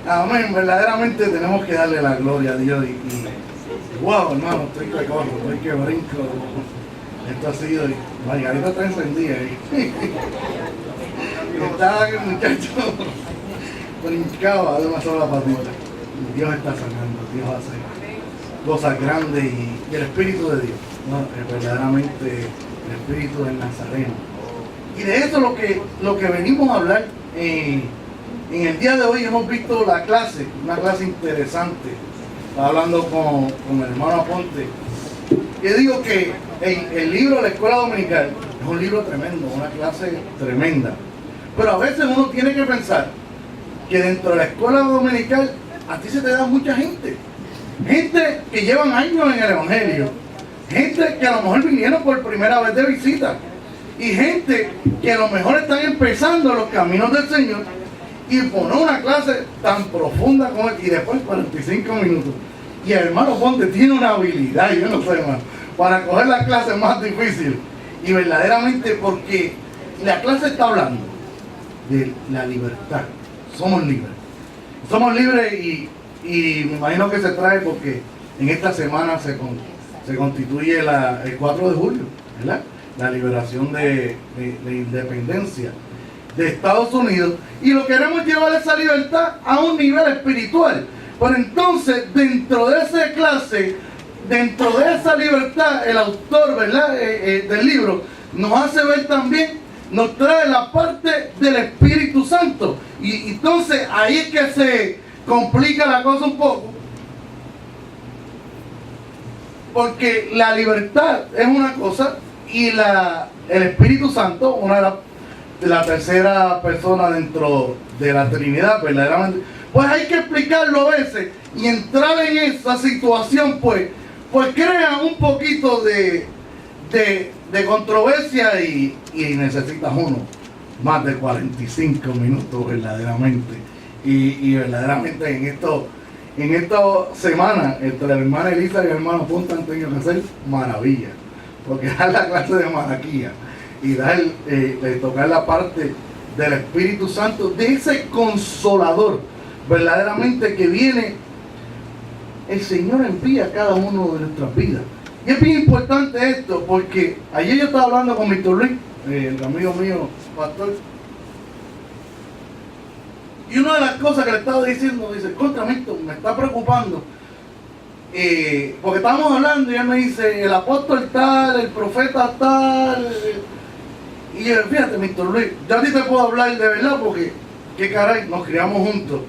Amén, verdaderamente tenemos que darle la gloria a Dios y wow, hermano, estoy que corro, estoy que brinco. Esto ha sido, Margarita está encendida ahí. Está el muchacho brincaba, ha demasiado la patita. Dios está sanando, Dios hace cosas grandes y el Espíritu de Dios, ¿no? Verdaderamente el Espíritu del Nazareno. Y de eso lo que venimos a hablar en el día de hoy. Hemos visto la clase, una clase interesante. Estaba hablando con el hermano Aponte. Yo digo que el libro de la escuela dominical es un libro tremendo, una clase tremenda. Pero a veces uno tiene que pensar que dentro de la escuela dominical a ti se te da mucha gente. Gente que llevan años en el Evangelio. Gente que a lo mejor vinieron por primera vez de visita. Y gente que a lo mejor están empezando los caminos del Señor. Y poner una clase tan profunda como y después 45 minutos. Y el hermano Ponte tiene una habilidad, yo no sé más, para coger la clase más difícil. Y verdaderamente porque la clase está hablando de la libertad. Somos libres. Somos libres y me imagino que se trae porque en esta semana se constituye el 4 de julio, ¿verdad? La liberación de independencia de Estados Unidos, y lo queremos llevar esa libertad a un nivel espiritual. Pero entonces, dentro de esa clase, dentro de esa libertad, el autor, ¿verdad? Del libro nos hace ver también, nos trae la parte del Espíritu Santo. Y entonces ahí es que se complica la cosa un poco, porque la libertad es una cosa y el Espíritu Santo, una de la tercera persona dentro de la Trinidad, verdaderamente, pues hay que explicarlo a veces y entrar en esa situación, pues crea un poquito de controversia y necesitas uno más de 45 minutos verdaderamente. Y verdaderamente en esta semana entre la hermana Elisa y el hermano Ponte han tenido que hacer maravillas, porque dar la clase de Malaquía y tocar la parte del Espíritu Santo, de ese consolador verdaderamente que viene, el Señor envía a cada uno de nuestras vidas. Y es bien importante esto, porque ayer yo estaba hablando con Víctor Luis, el amigo mío, pastor, y una de las cosas que le estaba diciendo, dice, contra Víctor, me está preocupando, porque estábamos hablando y él me dice, el apóstol tal, el profeta tal, y yo, fíjate, Víctor Luis, yo a ti te puedo hablar de verdad, porque, qué caray, nos criamos juntos.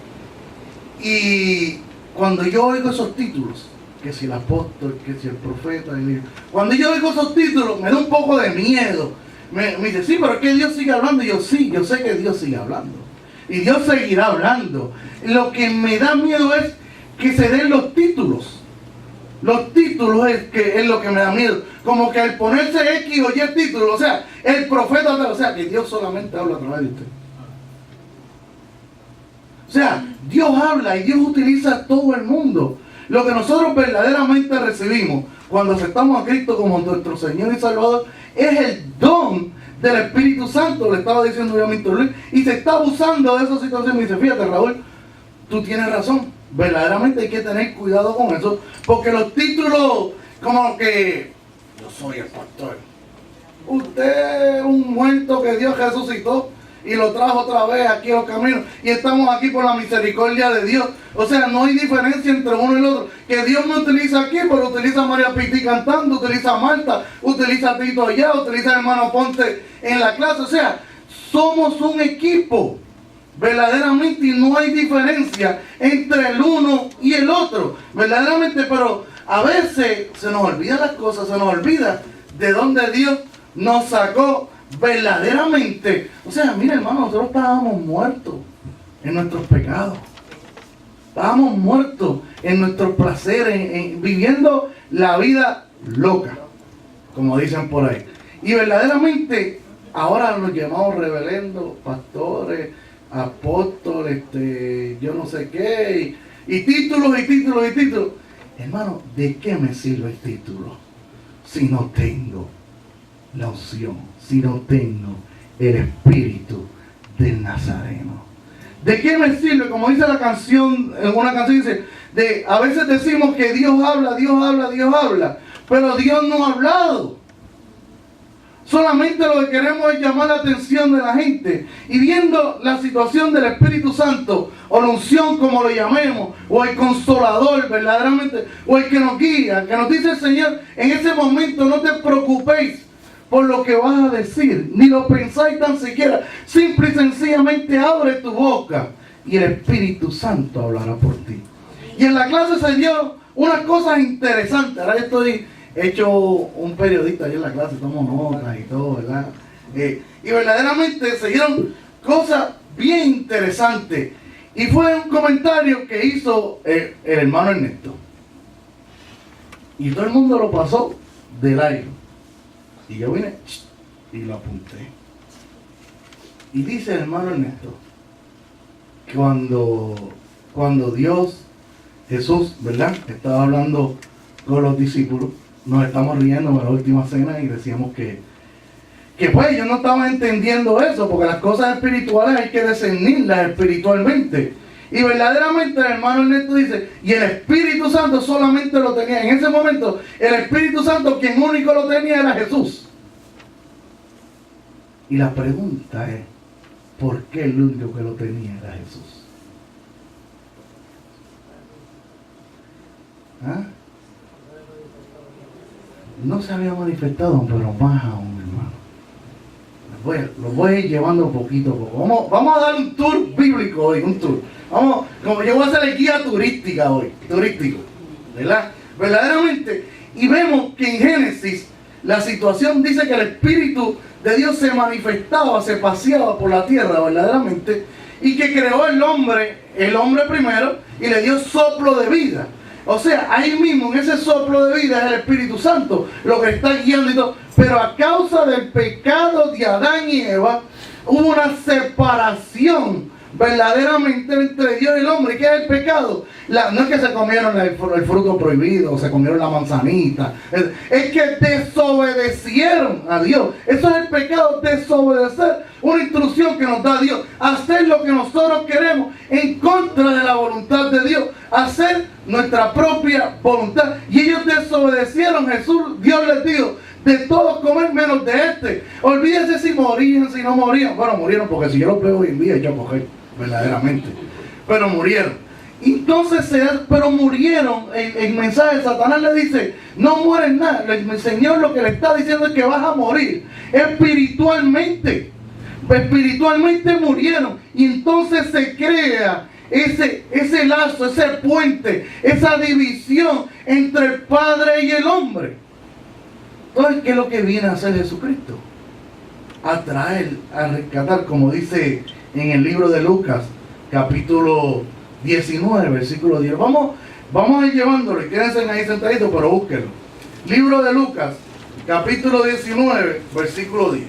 Y cuando yo oigo esos títulos, que si el apóstol, que si el profeta, cuando yo oigo esos títulos, me da un poco de miedo. Me dice, sí, pero es que Dios sigue hablando. Y yo, sí, yo sé que Dios sigue hablando. Y Dios seguirá hablando. Lo que me da miedo es que se den los títulos. Los títulos es lo que me da miedo. Como que al ponerse X o Y títulos, o sea, el profeta, o sea, que Dios solamente habla a través de usted. O sea, Dios habla y Dios utiliza a todo el mundo. Lo que nosotros verdaderamente recibimos cuando aceptamos a Cristo como nuestro Señor y Salvador es el don del Espíritu Santo, le estaba diciendo yo a Víctor Luis, y se está abusando de esa situación. Me dice, fíjate, Raúl, tú tienes razón, verdaderamente hay que tener cuidado con eso, porque los títulos como que yo soy el pastor, usted es un muerto que Dios resucitó y lo trajo otra vez aquí a los caminos, y estamos aquí por la misericordia de Dios. O sea, no hay diferencia entre uno y el otro, que Dios no utiliza aquí, pero utiliza a María Piti cantando, utiliza a Marta, utiliza a Tito allá, utiliza al hermano Ponte en la clase. O sea, somos un equipo verdaderamente, y no hay diferencia entre el uno y el otro verdaderamente. Pero a veces se nos olvidan las cosas, se nos olvida de dónde Dios nos sacó verdaderamente. O sea, mira, hermano, nosotros estábamos muertos en nuestros pecados, estábamos muertos en nuestros placeres, viviendo la vida loca, como dicen por ahí. Y verdaderamente ahora nos llamamos reverendos, pastores, apóstoles, yo no sé qué, y títulos y títulos y títulos. Hermano, ¿de qué me sirve el título si no tengo la unción, si no tengo el Espíritu del Nazareno? ¿De qué me sirve? Como dice la canción, en una canción dice, a veces decimos que Dios habla, Dios habla, Dios habla, pero Dios no ha hablado. Solamente lo que queremos es llamar la atención de la gente. Y viendo la situación del Espíritu Santo, o la unción como lo llamemos, o el consolador verdaderamente, o el que nos guía, que nos dice el Señor, en ese momento no te preocupéis por lo que vas a decir, ni lo pensáis tan siquiera. Simple y sencillamente abre tu boca y el Espíritu Santo hablará por ti. Y en la clase se dio unas cosas interesantes. Ahora yo estoy hecho un periodista ahí en la clase, tomo notas y todo, ¿verdad? Y verdaderamente se dieron cosas bien interesantes. Y fue un comentario que hizo el hermano Ernesto. Y todo el mundo lo pasó del aire. Y yo vine y lo apunté. Y dice el hermano Ernesto, cuando Dios, Jesús, ¿verdad?, estaba hablando con los discípulos, nos estamos riendo en la última cena y decíamos que pues ellos no estaban entendiendo eso, porque las cosas espirituales hay que discernirlas espiritualmente. Y verdaderamente el hermano Ernesto dice, y el Espíritu Santo solamente lo tenía, en ese momento, el Espíritu Santo quien único lo tenía era Jesús. Y la pregunta es, ¿por qué el único que lo tenía era Jesús? ¿Ah? No se había manifestado, pero más aún, hermano. Lo voy a ir llevando poquito a poco. Vamos a dar un tour bíblico hoy, un tour. Como yo voy a hacer el guía turístico, ¿verdad? Verdaderamente. Y vemos que en Génesis la situación dice que el Espíritu de Dios se manifestaba, se paseaba por la tierra, verdaderamente, y que creó el hombre primero, y le dio soplo de vida. O sea, ahí mismo, en ese soplo de vida, es el Espíritu Santo lo que está guiando y todo. Pero a causa del pecado de Adán y Eva, hubo una separación verdaderamente entre Dios y el hombre. ¿Qué es el pecado? No es que se comieron el fruto prohibido, o se comieron la manzanita. Es que desobedecieron a Dios. Eso es el pecado, desobedecer una instrucción que nos da Dios. Hacer lo que nosotros queremos en contra de la voluntad de Dios. Hacer nuestra propia voluntad. Y ellos desobedecieron. Dios les dijo, de todos comer menos de este. Olvídense si morían, si no morían. Bueno, murieron porque si yo los veo hoy en día, yo coger verdaderamente. Pero murieron. Entonces, pero murieron. El mensaje de Satanás le dice, no mueren nada. El Señor lo que le está diciendo es que vas a morir espiritualmente. Espiritualmente murieron. Y entonces se crea ese lazo, ese puente, esa división entre el Padre y el hombre. Entonces, ¿qué es lo que viene a hacer Jesucristo? A traer, a rescatar, como dice en el libro de Lucas, capítulo 19, versículo 10. Vamos a ir llevándolo y quédense ahí sentaditos, pero búsquenlo. Libro de Lucas, capítulo 19, versículo 10.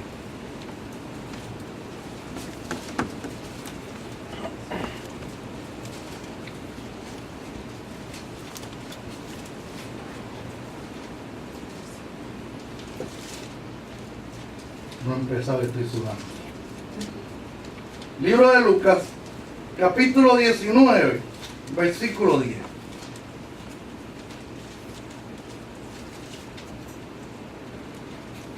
No he empezado, estoy sudando. Libro de Lucas, capítulo 19, versículo 10.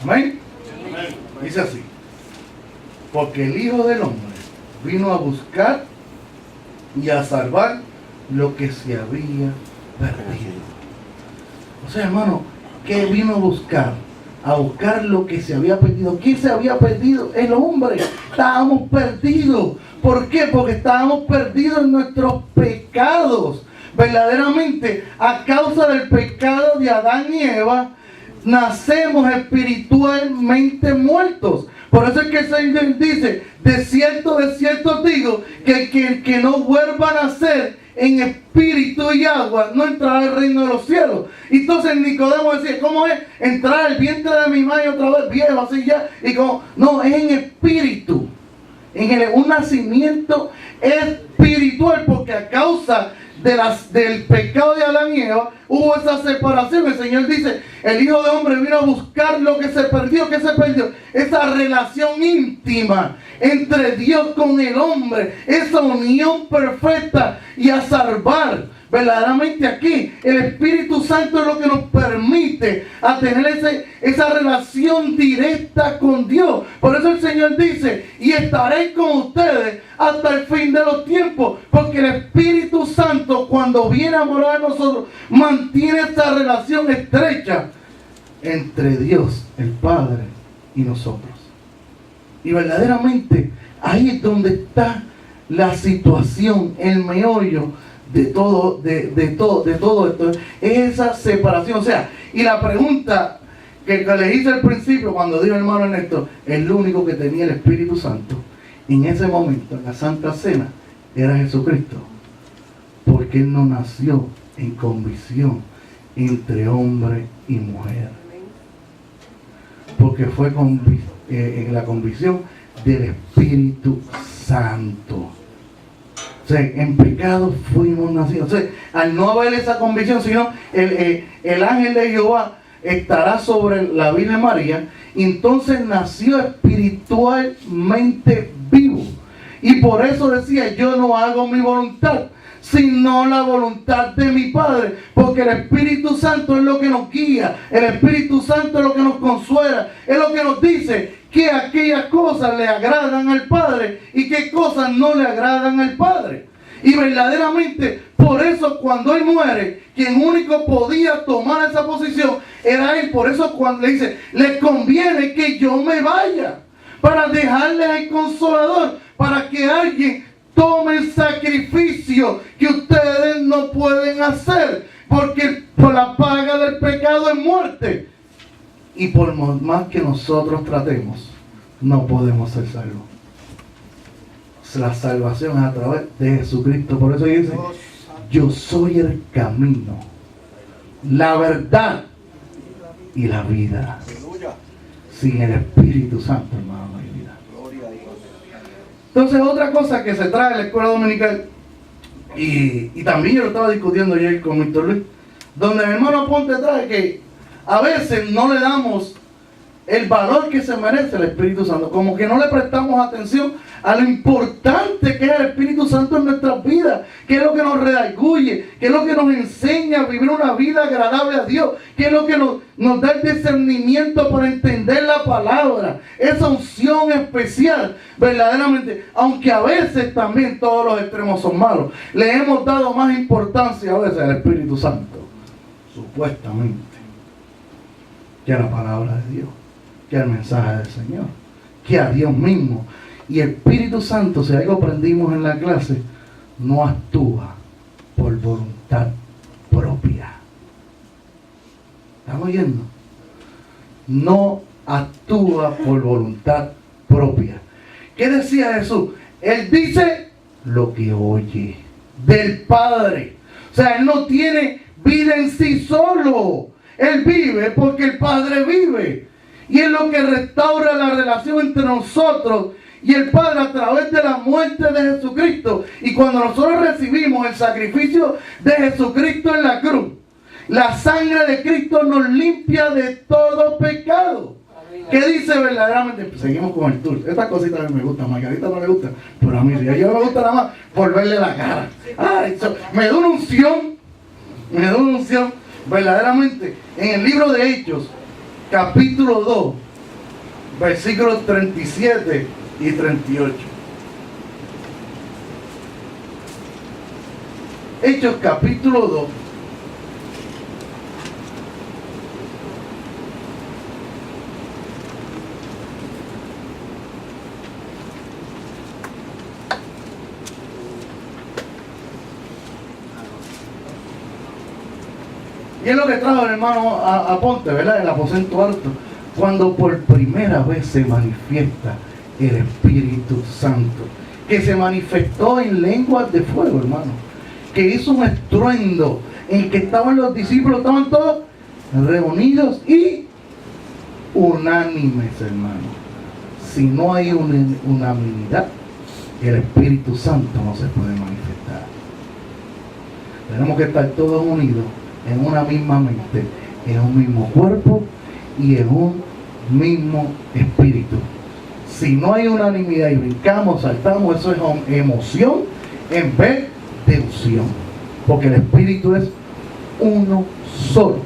¿Amén? Amén. Dice así: porque el Hijo del Hombre vino a buscar y a salvar lo que se había perdido. O sea, hermano, ¿qué vino a buscar? A buscar lo que se había perdido. ¿Quién se había perdido? El hombre. Estábamos perdidos. ¿Por qué? Porque estábamos perdidos en nuestros pecados. Verdaderamente, a causa del pecado de Adán y Eva, nacemos espiritualmente muertos. Por eso es que el Señor dice, de cierto digo, que el que no vuelva a nacer en espíritu y agua, no entrará al reino de los cielos. Entonces Nicodemo decía, ¿cómo es entrar al vientre de mi madre otra vez viejo, así ya? Y como, no, es en espíritu, un nacimiento espiritual, porque a causa del pecado de Adán y Eva, hubo esa separación. El Señor dice, el Hijo de Hombre vino a buscar lo que se perdió. ¿Qué se perdió? Esa relación íntima entre Dios con el hombre, esa unión perfecta, y a salvar. Verdaderamente aquí el Espíritu Santo es lo que nos permite a tener esa relación directa con Dios. Por eso el Señor dice, y estaré con ustedes hasta el fin de los tiempos, porque el Espíritu Santo, cuando viene a morar en nosotros, mantiene esa relación estrecha entre Dios, el Padre, y nosotros. Y verdaderamente ahí es donde está la situación, el meollo de todo esto, es esa separación. O sea, y la pregunta que le hice al principio cuando dijo el hermano Ernesto, el único que tenía el Espíritu Santo en ese momento, en la Santa Cena, era Jesucristo, porque Él no nació en convicción entre hombre y mujer, porque fue en la convicción del Espíritu Santo. O sea, en pecado fuimos nacidos. O sea, al no haber esa convicción, sino el ángel de Jehová estará sobre la Virgen María, y entonces nació espiritualmente vivo. Y por eso decía, yo no hago mi voluntad, sino la voluntad de mi Padre, porque el Espíritu Santo es lo que nos guía, el Espíritu Santo es lo que nos consuela, es lo que nos dice que aquellas cosas le agradan al Padre y qué cosas no le agradan al Padre. Y verdaderamente, por eso cuando Él muere, quien único podía tomar esa posición era Él. Por eso cuando le dice, les conviene que yo me vaya, para dejarles el Consolador, para que alguien tome el sacrificio que ustedes no pueden hacer, porque por la paga del pecado es muerte. Y por más que nosotros tratemos, no podemos ser salvos. La salvación es a través de Jesucristo. Por eso dice, yo soy el camino, la verdad y la vida. Sin el Espíritu Santo, hermano, no hay vida. Entonces, otra cosa que se trae en la escuela dominical, y también yo lo estaba discutiendo ayer con Víctor Luis, donde mi hermano Ponte trae que a veces no le damos el valor que se merece el Espíritu Santo, como que no le prestamos atención a lo importante que es el Espíritu Santo en nuestras vidas, que es lo que nos redarguye, que es lo que nos enseña a vivir una vida agradable a Dios, que es lo que nos da el discernimiento para entender la palabra, esa unción especial, verdaderamente, aunque a veces también todos los extremos son malos, le hemos dado más importancia a veces al Espíritu Santo, supuestamente, que a la palabra de Dios, que al mensaje del Señor, que a Dios mismo. Y el Espíritu Santo, si algo aprendimos en la clase, no actúa por voluntad propia. ¿Estamos oyendo? No actúa por voluntad propia. ¿Qué decía Jesús? Él dice lo que oye del Padre. O sea, Él no tiene vida en sí solo. Él vive porque el Padre vive. Y es lo que restaura la relación entre nosotros y el Padre a través de la muerte de Jesucristo. Y cuando nosotros recibimos el sacrificio de Jesucristo en la cruz, la sangre de Cristo nos limpia de todo pecado. ¿Qué dice verdaderamente? Pues seguimos con el tour. Estas cositas a mí me gustan, a Margarita no le gustan, pero a mí sí. A ella me gusta nada más por verle la cara. Ay, me da una unción, verdaderamente. En el libro de Hechos, capítulo 2, versículos 37 y 38. Hechos capítulo 2. Y es lo que trajo el hermano a Ponte, ¿verdad? El aposento alto. Cuando por primera vez se manifiesta el Espíritu Santo, que se manifestó en lenguas de fuego, hermano, que hizo un estruendo en que estaban los discípulos, estaban todos reunidos y unánimes, hermano. Si no hay unanimidad, el Espíritu Santo no se puede manifestar. Tenemos que estar todos unidos en una misma mente, en un mismo cuerpo y en un mismo espíritu. Si no hay unanimidad y brincamos, saltamos, eso es emoción en vez de unción, porque el espíritu es uno solo.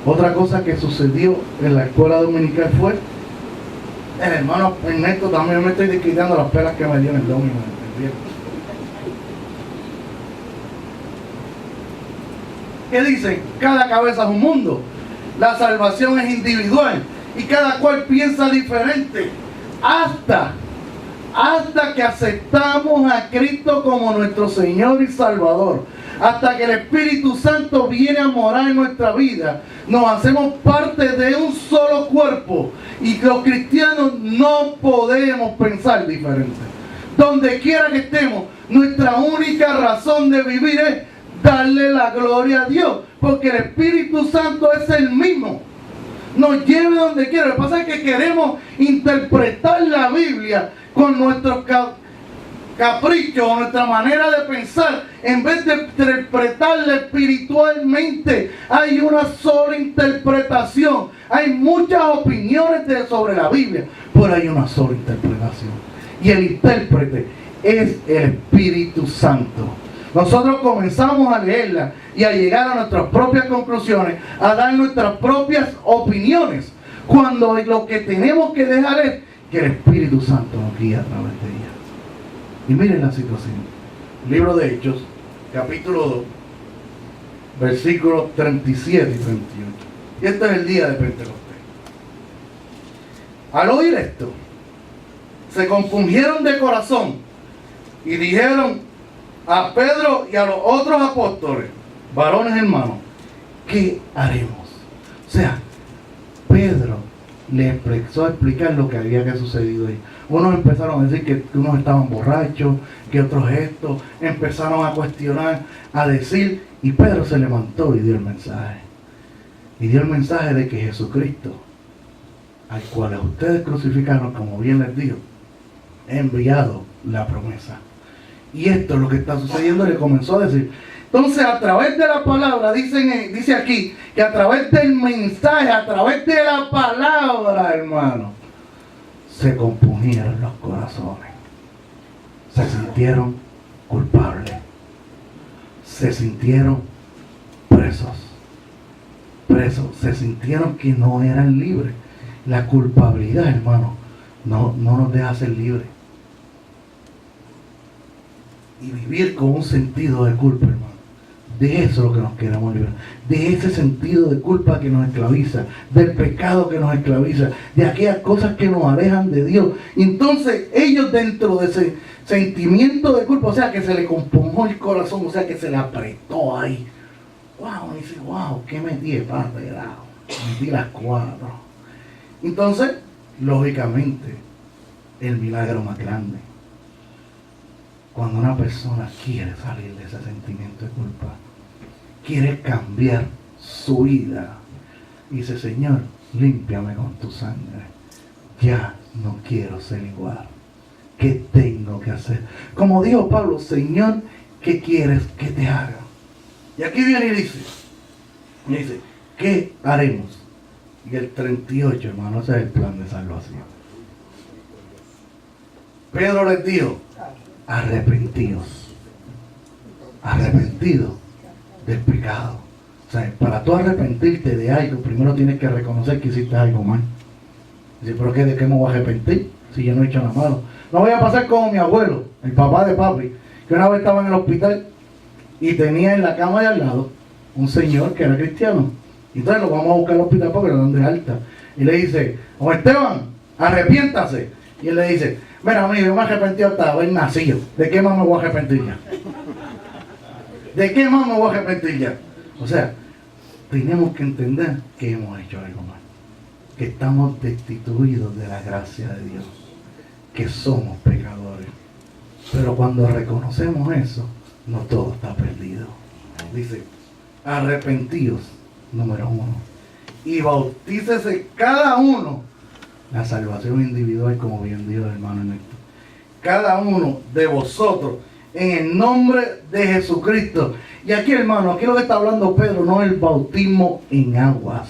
Otra cosa que sucedió en la escuela dominical fue, el hermano Ernesto, también me estoy desquitando las pelas que me dio en el domingo, el viernes. ¿Qué dicen? Cada cabeza es un mundo. La salvación es individual y cada cual piensa diferente hasta que aceptamos a Cristo como nuestro Señor y Salvador. Hasta que el Espíritu Santo viene a morar en nuestra vida, nos hacemos parte de un solo cuerpo. Y los cristianos no podemos pensar diferente. Donde quiera que estemos, nuestra única razón de vivir es darle la gloria a Dios, porque el Espíritu Santo es el mismo. Nos lleve donde quiera. Lo que pasa es que queremos interpretar la Biblia con nuestros caprichos o nuestra manera de pensar, en vez de interpretarla espiritualmente. Hay una sola interpretación. Hay muchas opiniones sobre la Biblia, pero hay una sola interpretación. Y el intérprete es el Espíritu Santo. Nosotros comenzamos a leerla y a llegar a nuestras propias conclusiones, a dar nuestras propias opiniones, cuando lo que tenemos que dejar es que el Espíritu Santo nos guíe a través de ella. Y miren la situación. Libro de Hechos, capítulo 2, versículos 37 y 38. Y este es el día de Pentecostés. Al oír esto, se compungieron de corazón y dijeron a Pedro y a los otros apóstoles, varones hermanos, ¿qué haremos? O sea, Pedro le empezó a explicar lo que había sucedido ahí. Unos empezaron a decir que unos estaban borrachos, que otros esto, empezaron a cuestionar, a decir, y Pedro se levantó y dio el mensaje. Y dio el mensaje de que Jesucristo, al cual a ustedes crucificaron, como bien les digo, he enviado la promesa. Y esto es lo que está sucediendo, le comenzó a decir. Entonces, a través de la palabra, dice aquí, que a través del mensaje, a través de la palabra, hermano, se compungieron los corazones. Se sintieron culpables. Se sintieron presos. Se sintieron que no eran libres. La culpabilidad, hermano, no nos deja ser libres. Y vivir con un sentido de culpa, hermano. De eso es lo que nos queremos librar. De ese sentido de culpa que nos esclaviza. Del pecado que nos esclaviza. De aquellas cosas que nos alejan de Dios. Y entonces ellos, dentro de ese sentimiento de culpa, o sea que se le compungió el corazón, o sea que se le apretó ahí. Wow, dice, wow, ¿qué metí de pata de lado? Metí las 4. Entonces, lógicamente, el milagro más grande. Cuando una persona quiere salir de ese sentimiento de culpa, quiere cambiar su vida, dice, Señor, límpiame con tu sangre. Ya no quiero ser igual. ¿Qué tengo que hacer? Como dijo Pablo, Señor, ¿qué quieres que te haga? Y aquí viene y dice, ¿qué haremos? Y el 38, hermano, ese es el plan de salvación. Pedro les dijo, arrepentidos del pecado. O sea, para tú arrepentirte de algo, primero tienes que reconocer que hiciste algo mal. Dice, ¿pero qué? ¿De qué me voy a arrepentir? Si yo no he hecho nada malo. No voy a pasar como mi abuelo, el papá de papi, que una vez estaba en el hospital y tenía en la cama de al lado un señor que era cristiano. Y entonces lo vamos a buscar al hospital porque lo dan de alta. Y le dice, don Esteban, arrepiéntase. Y él le dice, mira, amigo, yo me arrepentí hasta haber nacido. ¿De qué más me voy a arrepentir ya? ¿De qué más me voy a arrepentir ya? O sea, tenemos que entender que hemos hecho algo mal. Que estamos destituidos de la gracia de Dios. Que somos pecadores. Pero cuando reconocemos eso, no todo está perdido. Dice, arrepentidos, número 1. Y bautícese cada uno. La salvación individual, como bien dijo el hermano Ernesto. Cada uno de vosotros en el nombre de Jesucristo. Y aquí, hermano, aquí lo que está hablando Pedro no es el bautismo en aguas.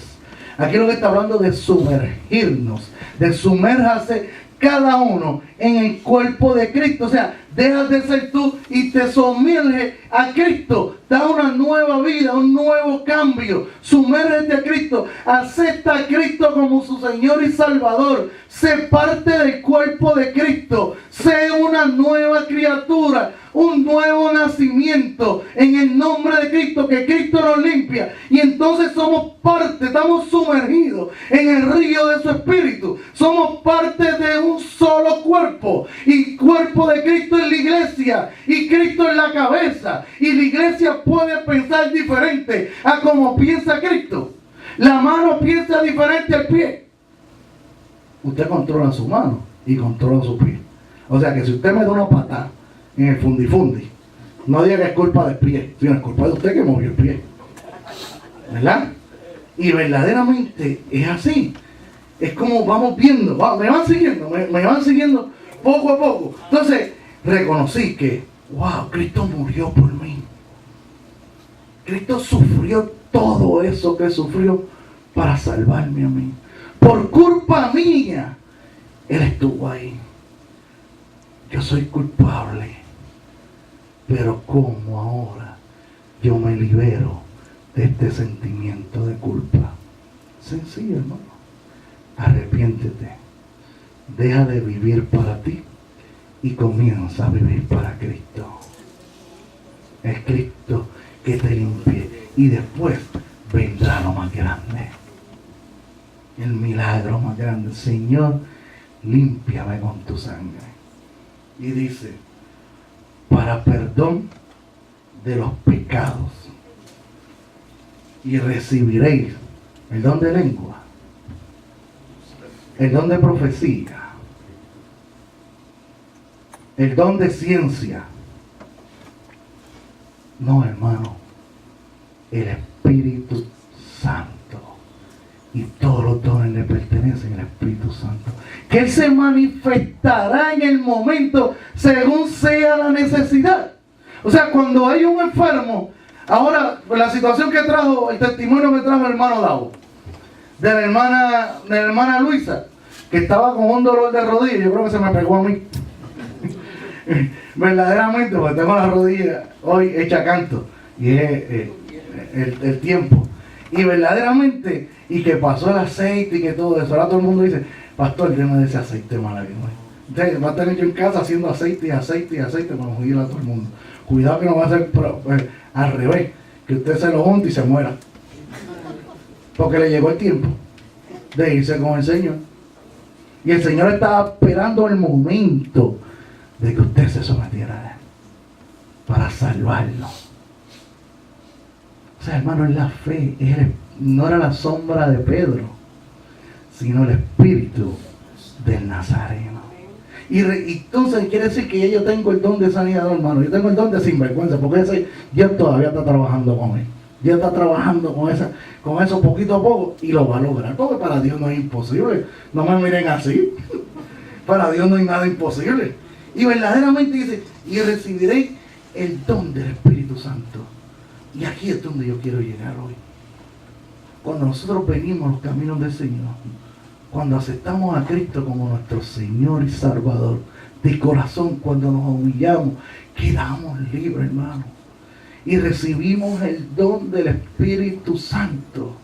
Aquí lo que está hablando de sumergirnos, de sumérjase cada uno en el cuerpo de Cristo. O sea, dejas de ser tú y te sumerges a Cristo. Da una nueva vida, un nuevo cambio. Sumérgete a Cristo. Acepta a Cristo como su Señor y Salvador. Sé parte del cuerpo de Cristo. Sé una nueva criatura, un nuevo nacimiento en el nombre de Cristo, que Cristo nos limpia. Y entonces somos parte, estamos sumergidos en el río de su Espíritu. Somos parte de un solo cuerpo. Y cuerpo de Cristo es la iglesia. Y Cristo es la cabeza. Y la iglesia puede pensar diferente a como piensa Cristo. La mano piensa diferente al pie. Usted controla su mano y controla su pie. O sea que si usted me da una patada en el fundifundi, no diga que es culpa del pie, sino es culpa de usted que movió el pie. ¿Verdad? Y verdaderamente es así. Es como vamos viendo, me van siguiendo poco a poco. Entonces, reconocí que, wow, Cristo murió por mí. Cristo sufrió todo eso que sufrió para salvarme a mí. Por culpa mía, Él estuvo ahí. Yo soy culpable. Pero ¿cómo ahora yo me libero de este sentimiento de culpa? Sencillo, hermano. Arrepiéntete. Deja de vivir para ti y comienza a vivir para Cristo. Es Cristo que te limpie y después vendrá lo más grande. El milagro más grande. Señor, límpiame con tu sangre. Y dice, para perdón de los pecados. Y recibiréis el don de lengua, el don de profecía, el don de ciencia. No, hermano, el Espíritu Santo. Y todos los dones le pertenecen al Espíritu Santo. Que Él se manifestará en el momento según sea la necesidad. O sea, cuando hay un enfermo, ahora la situación que trajo, el testimonio que trajo el hermano Davo, de la hermana Luisa, que estaba con un dolor de rodilla, yo creo que se me pegó a mí. Verdaderamente, porque tengo la rodilla hoy hecha canto. Y es el tiempo. Y verdaderamente, y que pasó el aceite y que todo eso. Ahora todo el mundo dice, pastor, déme de ese aceite maravilloso. Entonces va a tener yo en casa haciendo aceite para ungir a todo el mundo. Cuidado que no va a ser al revés, que usted se lo junte y se muera. Porque le llegó el tiempo de irse con el Señor. Y el Señor estaba esperando el momento de que usted se sometiera a Él para salvarlo. O sea, hermano, es la fe, no era la sombra de Pedro, sino el espíritu del Nazareno. Y entonces quiere decir que yo tengo el don de sanidad, hermano. Yo tengo el don de sinvergüenza, porque Dios todavía está trabajando con él. Dios está trabajando con eso poquito a poco y lo va a lograr. Porque para Dios no es imposible. No me miren así. Para Dios no hay nada imposible. Y verdaderamente dice, y recibiréis el don del Espíritu Santo. Y aquí es donde yo quiero llegar hoy. Cuando nosotros venimos a los caminos del Señor, cuando aceptamos a Cristo como nuestro Señor y Salvador, de corazón, cuando nos humillamos, quedamos libres, hermano. Y recibimos el don del Espíritu Santo.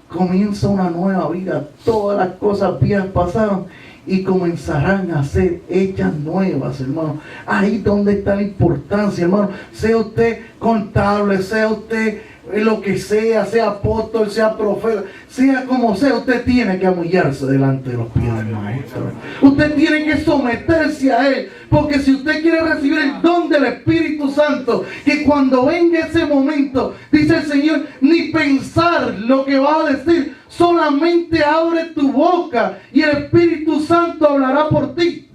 Comienza una nueva vida. Todas las cosas viejas pasaron y comenzarán a ser hechas nuevas, hermano. Ahí donde está la importancia, hermano. Sea usted contable, sea usted lo que sea apóstol, sea profeta, sea como sea, usted tiene que humillarse delante de los pies del Maestro. Usted tiene que someterse a Él, porque si usted quiere recibir el don del Espíritu Santo, que cuando venga ese momento, dice el Señor, ni pensar lo que va a decir, solamente abre tu boca y el Espíritu Santo hablará por ti.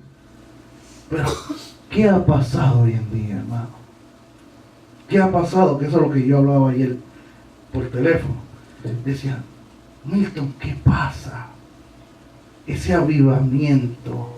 Pero, ¿qué ha pasado hoy en día, hermano? ¿Qué ha pasado? Que eso es lo que yo hablaba ayer por teléfono. Decía, Milton, ¿qué pasa? Ese avivamiento,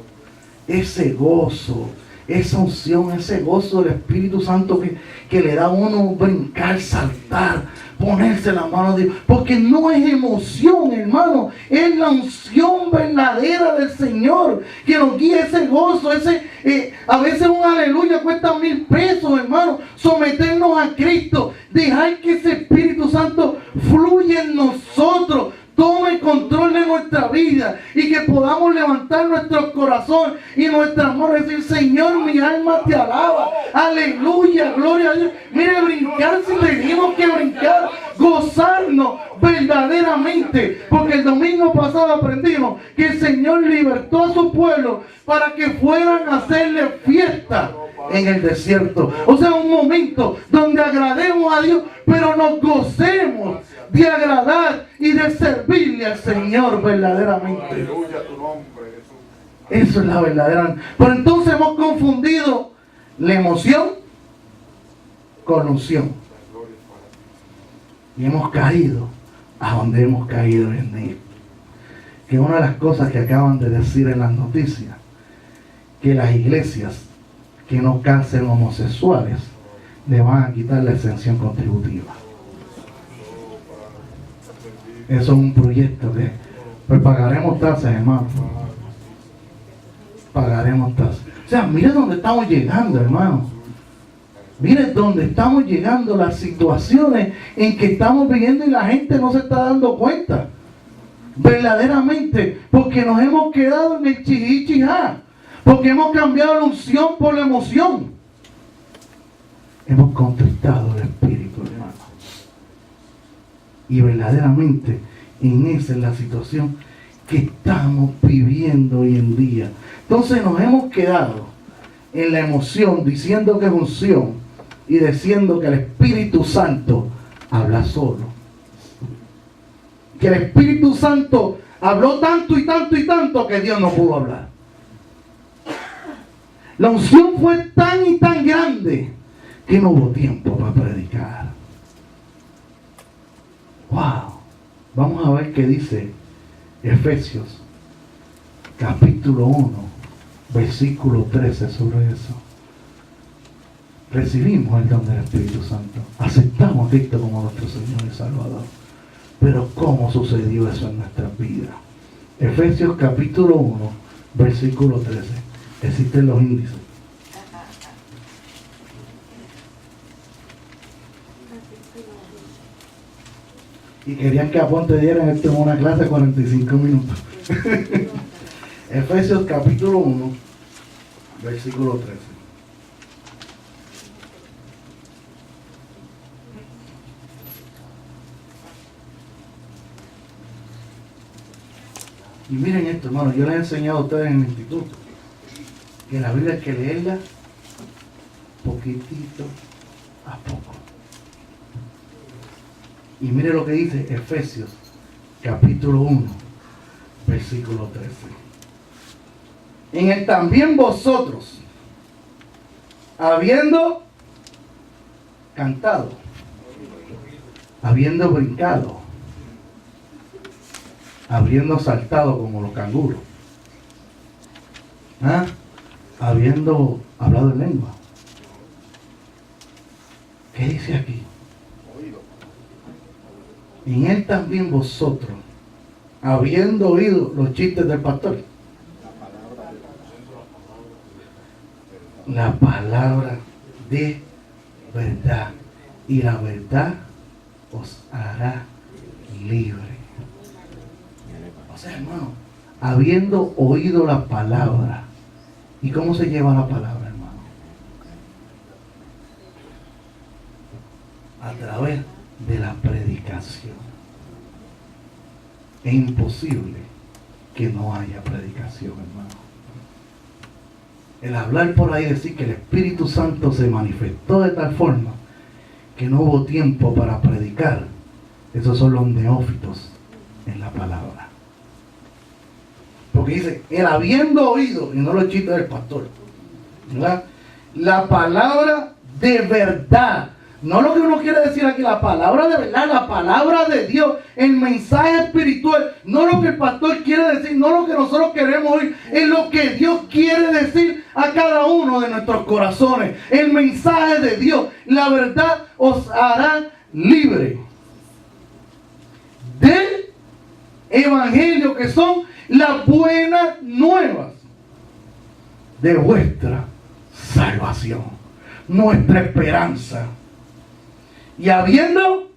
ese gozo, esa unción, ese gozo del Espíritu Santo que le da a uno brincar, saltar, ponerse la mano de Dios. Porque no es emoción, hermano, es la unción verdadera del Señor que nos guía, ese gozo, a veces un aleluya cuesta 1000 pesos, hermano. Someternos a Cristo, dejar que ese Espíritu Santo fluya en nosotros, tome control de nuestra vida y que podamos levantar nuestro corazón y nuestra mano y decir: Señor, mi alma te alaba, aleluya, gloria a Dios. Mire, brincar si tenemos que brincar, gozarnos verdaderamente, porque el domingo pasado aprendimos que el Señor libertó a su pueblo para que fueran a hacerle fiesta en el desierto. O sea, un momento donde agrademos a Dios, pero nos gocemos de agradar y de servirle al Señor verdaderamente. Aleluya tu nombre, Jesús. Eso es la verdadera. Pero entonces hemos confundido la emoción con la unción. Y hemos caído a donde hemos caído hoy en día. Que una de las cosas que acaban de decir en las noticias, que las iglesias que no casen homosexuales le van a quitar la exención contributiva. Eso es un proyecto que pues pagaremos tasas, hermano. Pagaremos tasas. O sea, mire dónde estamos llegando, hermano. Mire dónde estamos llegando, las situaciones en que estamos viviendo y la gente no se está dando cuenta. Verdaderamente, porque nos hemos quedado en el chihichijá. Porque hemos cambiado la unción por la emoción. Hemos contristado el espíritu, hermano. Y verdaderamente en esa es la situación que estamos viviendo hoy en día. Entonces nos hemos quedado en la emoción, diciendo que es unción y diciendo que el Espíritu Santo habla solo. Que el Espíritu Santo habló tanto y tanto y tanto que Dios no pudo hablar. La unción fue tan y tan grande que no hubo tiempo para predicar. Wow. Vamos a ver qué dice Efesios capítulo 1 versículo 13 sobre eso. Recibimos el don del Espíritu Santo, aceptamos a Cristo como nuestro Señor y Salvador, pero ¿cómo sucedió eso en nuestras vidas? Efesios capítulo 1 versículo 13. Existen los índices. Y querían que Aponte dieran esto en una clase de 45 minutos. Efesios capítulo 1, versículo 13. Y miren esto, hermano, yo les he enseñado a ustedes en el instituto que la Biblia hay que leerla poquitito a poco. Y mire lo que dice Efesios capítulo 1 versículo 13. En el también vosotros, habiendo cantado, habiendo brincado, habiendo saltado como los canguros, habiendo hablado en lengua. ¿Qué dice aquí? En él también vosotros, habiendo oído los chistes del pastor, la palabra de verdad, y la verdad os hará libre. O sea, hermano, habiendo oído la palabra. ¿Y cómo se lleva la palabra, hermano? A través de la predicación. Es imposible que no haya predicación, hermano. El hablar por ahí, decir que el Espíritu Santo se manifestó de tal forma que no hubo tiempo para predicar, esos son los neófitos en la palabra. Porque dice, él habiendo oído, y no los chistes del pastor, ¿verdad? La palabra de verdad. No lo que uno quiere decir aquí, la palabra de verdad, la palabra de Dios, el mensaje espiritual, no lo que el pastor quiere decir, no lo que nosotros queremos oír, es lo que Dios quiere decir a cada uno de nuestros corazones. El mensaje de Dios, la verdad os hará libre del evangelio, que son las buenas nuevas de vuestra salvación, nuestra esperanza. Y habiendo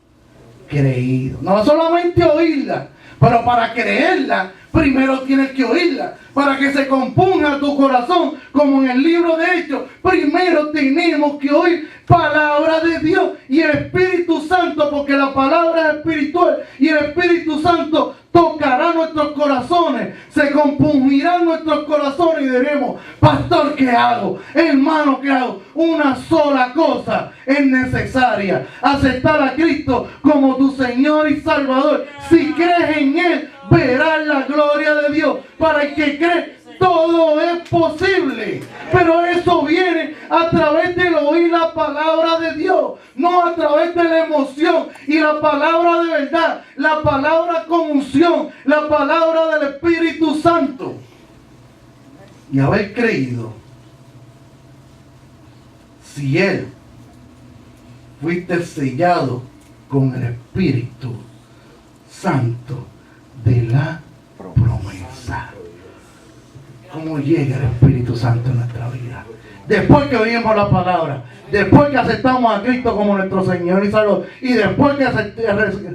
creído, no solamente oírla, pero para creerla, primero tienes que oírla. Para que se componga tu corazón, como en el libro de Hechos, primero tenemos que oír palabra de Dios y el Espíritu Santo, porque la palabra es espiritual y el Espíritu Santo tocará nuestros corazones, se compungirán nuestros corazones y diremos: pastor, ¿qué hago? Hermano, ¿qué hago? Una sola cosa es necesaria: aceptar a Cristo como tu Señor y Salvador. Si crees en Él, verás la gloria de Dios. Para el que cree, todo es posible. Pero eso viene a través de oír la palabra de Dios, no a través de la emoción. Y la palabra de verdad, la palabra con unción, la palabra del Espíritu Santo. Y haber creído. Si Él fuiste sellado con el Espíritu Santo de la promesa. ¿Cómo llega el Espíritu Santo en nuestra vida? Después que oímos la palabra, después que aceptamos a Cristo como nuestro Señor y Salvador, y después que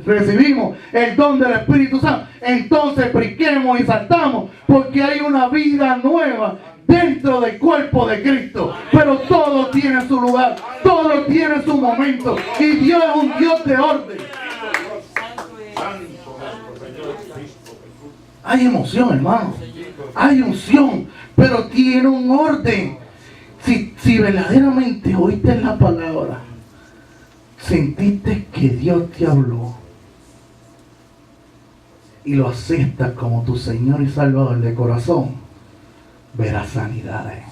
recibimos el don del Espíritu Santo, entonces brinquemos y saltamos, porque hay una vida nueva dentro del cuerpo de Cristo. Pero todo tiene su lugar, todo tiene su momento, y Dios es un Dios de orden. Hay emoción, hermano, hay unción, pero tiene un orden. Si verdaderamente oíste la palabra, sentiste que Dios te habló y lo aceptas como tu Señor y Salvador de corazón, verás sanidades,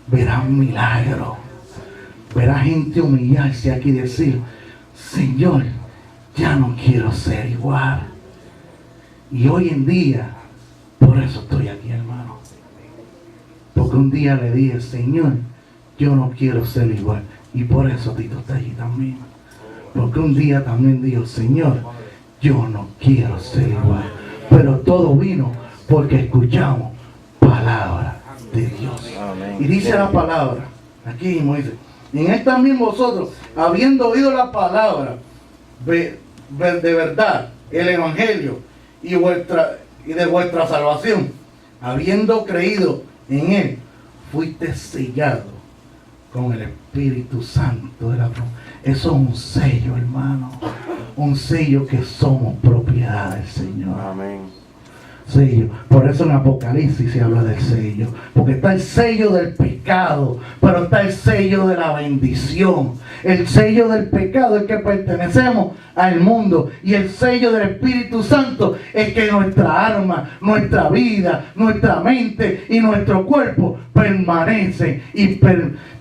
verás milagros, verás gente humillarse aquí y decir: Señor, ya no quiero ser igual. Y hoy en día, por eso estoy aquí, hermano. Porque un día le dije: Señor, yo no quiero ser igual. Y por eso Tito está allí también. Porque un día también dijo: Señor, yo no quiero ser igual. Pero todo vino porque escuchamos palabra de Dios. Y dice la palabra, aquí mismo dice: en él también vosotros, habiendo oído la palabra de verdad, el evangelio, y de vuestra salvación, habiendo creído en Él, fuiste sellado con el Espíritu Santo de la promesa. Eso es un sello, hermano. Un sello que somos propiedad del Señor. Amén. Sello. Por eso en Apocalipsis se habla del sello. Porque está el sello del pecado, pero está el sello de la bendición. El sello del pecado es que pertenecemos al mundo. Y el sello del Espíritu Santo es que nuestra alma, nuestra vida, nuestra mente y nuestro cuerpo permanecen y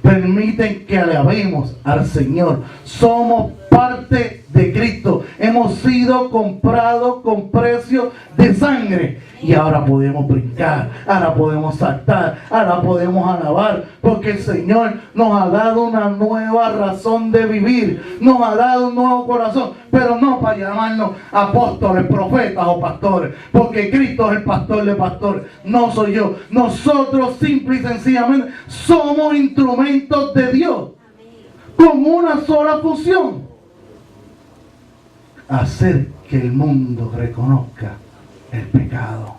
permiten que alabemos al Señor. Somos parte de Cristo. Hemos sido comprados con precio de sangre. Y ahora podemos brincar, ahora podemos saltar, ahora podemos alabar, porque el Señor nos ha dado una nueva razón de vivir, nos ha dado un nuevo corazón, pero no para llamarnos apóstoles, profetas o pastores, porque Cristo es el pastor de pastores, no soy yo. Nosotros simple y sencillamente somos instrumentos de Dios, con una sola función: hacer que el mundo reconozca el pecado,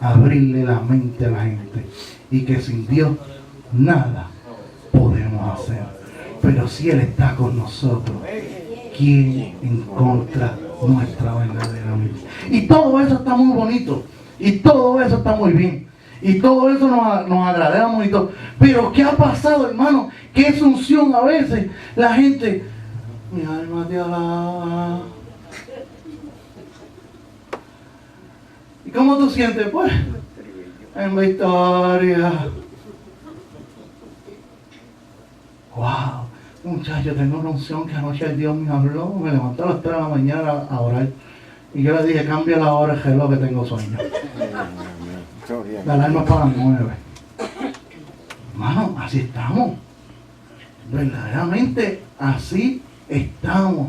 abrirle la mente a la gente, y que sin Dios nada podemos hacer. Pero si Él está con nosotros, ¿quién en contra nuestra verdadera mente? Y todo eso está muy bonito, y todo eso está muy bien, y todo eso nos agradamos y todo. Pero ¿qué ha pasado, hermano? Que es unción a veces. La gente: mi alma te alaba. ¿Y cómo tú sientes? Pues, en victoria. Wow. muchacho, tengo una unción que anoche Dios me habló, me levanté a las 3 de la mañana a orar. Y yo le dije, cambia la hora, el reloj, que tengo sueño. La alarma es para las 9. Hermano, así estamos. Verdaderamente así estamos.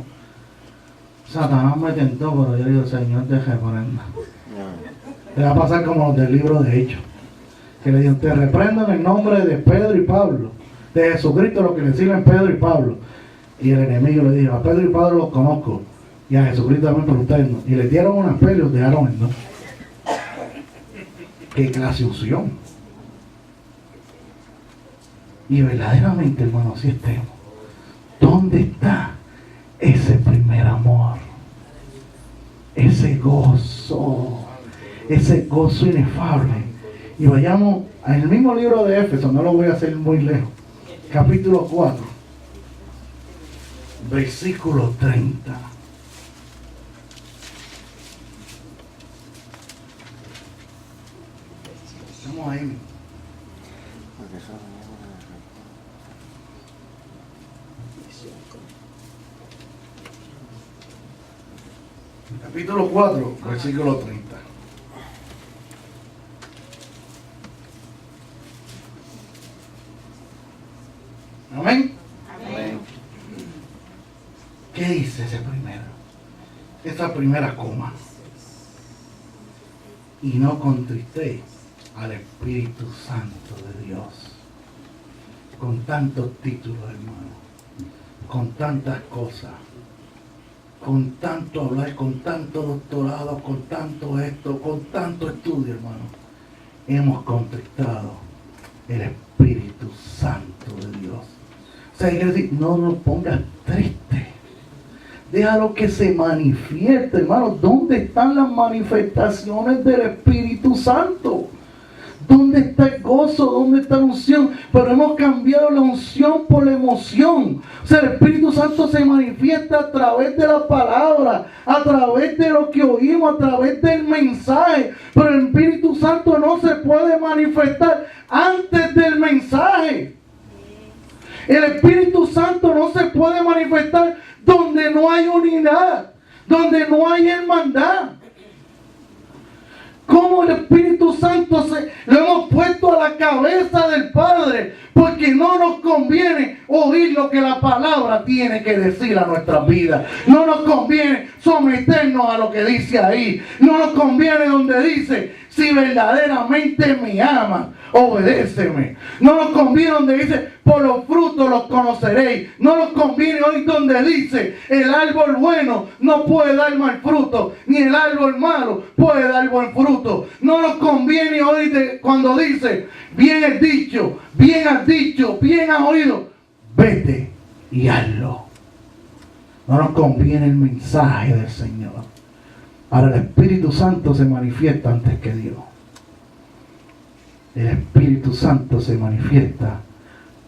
Satanás me tentó, pero yo digo, Señor, te reprenda. Te va a pasar como los del libro de Hechos. Que le dijeron, te reprendo en el nombre de Pedro y Pablo. De Jesucristo, lo que le sirven Pedro y Pablo. Y el enemigo le dijo, a Pedro y Pablo los conozco. Y a Jesucristo también, pero ustedes no. Y le dieron unas pelas y los dejaron en dos. Qué clase de unción. Y verdaderamente, hermano, así estemos. ¿Dónde está ese primer amor? Ese gozo inefable. Y vayamos al mismo libro de Éfeso, no lo voy a hacer muy lejos. Capítulo 4, versículo 30. Estamos ahí. Capítulo 4, versículo 30. Amén. Amén. ¿Qué dice ese primero? Esa primera coma. Y no contristéis al Espíritu Santo de Dios. Con tantos títulos, hermano. Con tantas cosas. Con tanto hablar, con tanto doctorado, con tanto esto, con tanto estudio, hermano. Hemos contristado el Espíritu Santo de Dios. O sea, quiere decir, no lo pongas triste. Déjalo que se manifieste, hermano. ¿Dónde están las manifestaciones del Espíritu Santo? ¿Dónde está el gozo? ¿Dónde está la unción? Pero hemos cambiado la unción por la emoción. O sea, el Espíritu Santo se manifiesta a través de la palabra, a través de lo que oímos, a través del mensaje. Pero el Espíritu Santo no se puede manifestar antes del mensaje. El Espíritu Santo no se puede manifestar donde no hay unidad, donde no hay hermandad. Como el Espíritu Santo lo hemos puesto a la cabeza del Padre, porque no nos conviene oír lo que la palabra tiene que decir a nuestras vidas. No nos conviene someternos a lo que dice ahí. No nos conviene donde dice, si verdaderamente me amas, obedéceme. No nos conviene donde dice, por los frutos los conoceréis. No nos conviene hoy donde dice, el árbol bueno no puede dar mal fruto, ni el árbol malo puede dar buen fruto. No nos conviene hoy cuando dice, bien has dicho, bien has dicho, bien has oído, vete y hazlo. No nos conviene el mensaje del Señor. Ahora el Espíritu Santo se manifiesta antes que Dios. El Espíritu Santo se manifiesta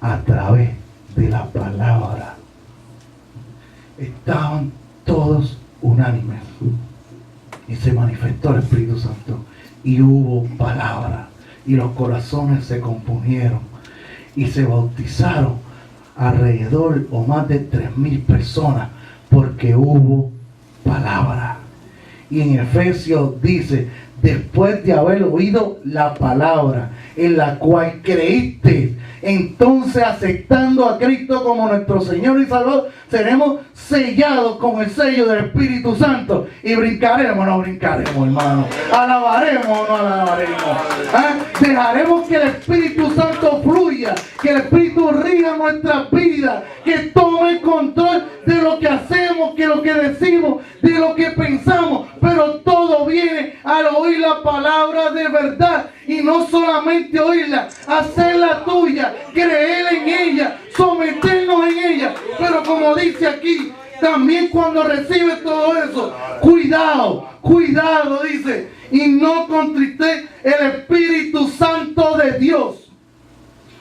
a través de la palabra. Estaban todos unánimes y se manifestó el Espíritu Santo y hubo palabra y los corazones se componieron y se bautizaron alrededor o más de 3,000 personas porque hubo palabra. Y en Efesios dice, después de haber oído la palabra en la cual creíste, entonces aceptando a Cristo como nuestro Señor y Salvador, seremos sellados con el sello del Espíritu Santo y brincaremos o no brincaremos, hermano. Alabaremos o no alabaremos. Dejaremos que el Espíritu Santo fluya, que el Espíritu ría nuestras vidas, que tome control de lo que hacemos, que lo que decimos, de lo que pensamos, pero todo viene al oír la palabra de verdad y no solamente oírla, hacerla tuya, creer en ella, someternos en ella. Pero como dice aquí, también cuando recibes todo eso, cuidado, dice, y no contristéis el Espíritu Santo de Dios,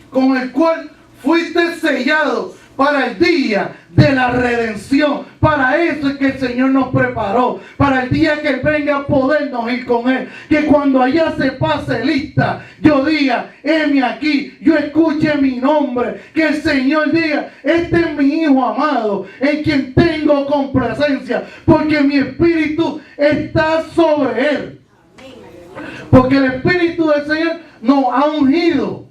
con el cual fuiste sellado para el día de la redención, Para eso es que el Señor nos preparó, para el día que Él venga podernos ir con Él. Que cuando allá se pase lista, yo diga, heme aquí, yo escuche mi nombre. Que el Señor diga, este es mi Hijo amado, en quien tengo complacencia, porque mi Espíritu está sobre Él. Porque el Espíritu del Señor nos ha ungido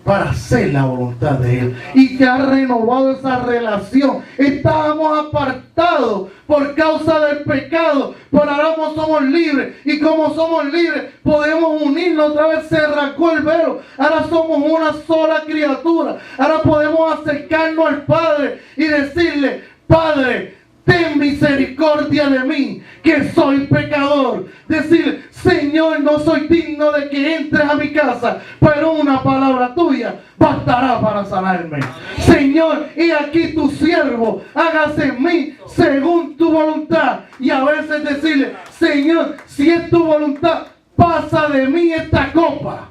para hacer la voluntad de Él, y que ha renovado esa relación. Estábamos apartados por causa del pecado, pero ahora somos libres, y como somos libres podemos unirnos otra vez. Se rasgó el velo, ahora somos una sola criatura. Ahora podemos acercarnos al Padre y decirle, Padre, ten misericordia de mí, que soy pecador. Decir, Señor, no soy digno de que entres a mi casa, pero una palabra tuya bastará para sanarme. Señor, y aquí tu siervo, hágase en mí según tu voluntad. Y a veces decirle, Señor, si es tu voluntad, pasa de mí esta copa,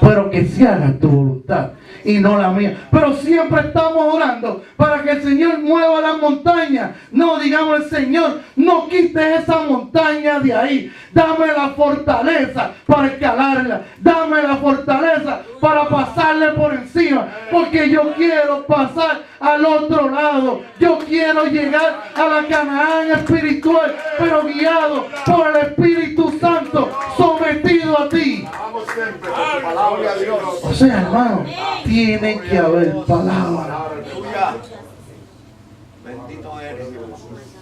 pero que se haga tu voluntad y no la mía. Pero siempre estamos orando para que el Señor mueva las montañas. No digamos, el Señor, no quites esa montaña de ahí. Dame la fortaleza para escalarla. Dame la fortaleza para pasarle por encima. Porque yo quiero pasar al otro lado. Yo quiero llegar a la Canaán espiritual, pero guiado por el Espíritu Santo, sometido a ti. O sea, hermano, tiene que haber palabra.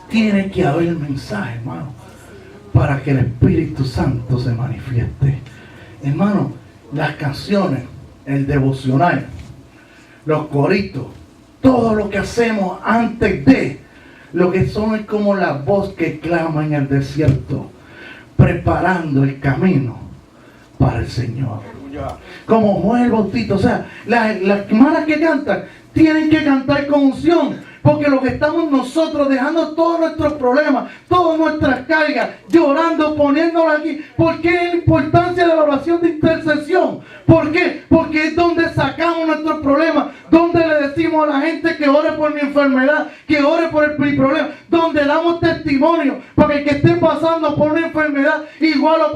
Tiene que haber mensaje, hermano, para que el Espíritu Santo se manifieste. Hermano, las canciones, el devocional, los coritos, todo lo que hacemos antes de, lo que son es como la voz que clama en el desierto, preparando el camino para el Señor. Como Juan el Bautista. O sea, las hermanas que cantan tienen que cantar con unción, porque lo que estamos nosotros dejando todos nuestros problemas, todas nuestras cargas, llorando, poniéndolas aquí. ¿Por qué la importancia de la oración de intercesión? ¿Por qué? Porque es donde sacamos nuestros problemas, donde le decimos a la gente que ore por mi enfermedad, que ore por mi problema, donde damos testimonio, para que el que esté pasando por una enfermedad igual o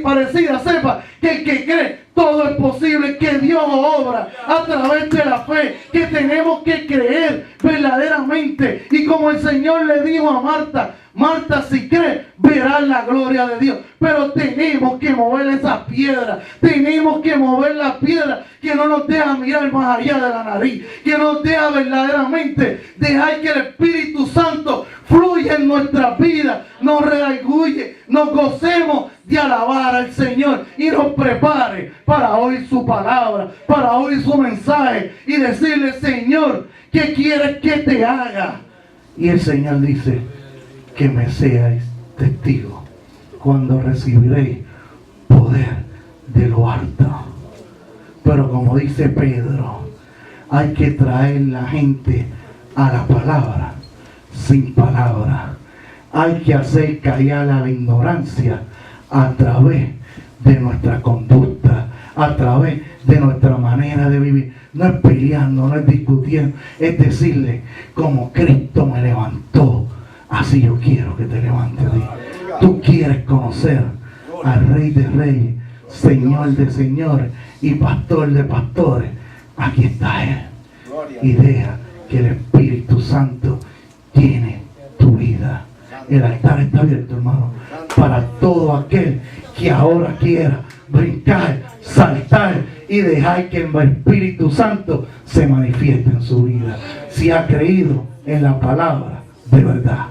parecida sepa que el que cree todo es posible, que Dios obra a través de la fe, que tenemos que creer verdaderamente. Y como el Señor le dijo a Marta, Marta, si crees, verás la gloria de Dios. Pero tenemos que mover esa piedra. Tenemos que mover la piedra que no nos deja mirar más allá de la nariz, que nos deja verdaderamente dejar que el Espíritu Santo fluya en nuestras vidas, nos redarguye, nos gocemos de alabar al Señor y nos prepare para oír su palabra, para oír su mensaje y decirle, Señor, ¿qué quieres que te haga? Y el Señor dice, que me seáis testigos cuando recibiréis poder de lo alto. Pero como dice Pedro, hay que traer la gente a la palabra sin palabra. Hay que hacer callar a la ignorancia a través de nuestra conducta, a través de nuestra manera de vivir. No es peleando, no es discutiendo, es decirle, como Cristo me levantó, así yo quiero que te levantes a ti. Tú quieres conocer al Rey de Reyes, Señor de señores y Pastor de pastores. Aquí está Él. Y deja que el Espíritu Santo llene tu vida. El altar está abierto, hermano, para todo aquel que ahora quiera brincar, saltar y dejar que el Espíritu Santo se manifieste en su vida. Si ha creído en la palabra de verdad.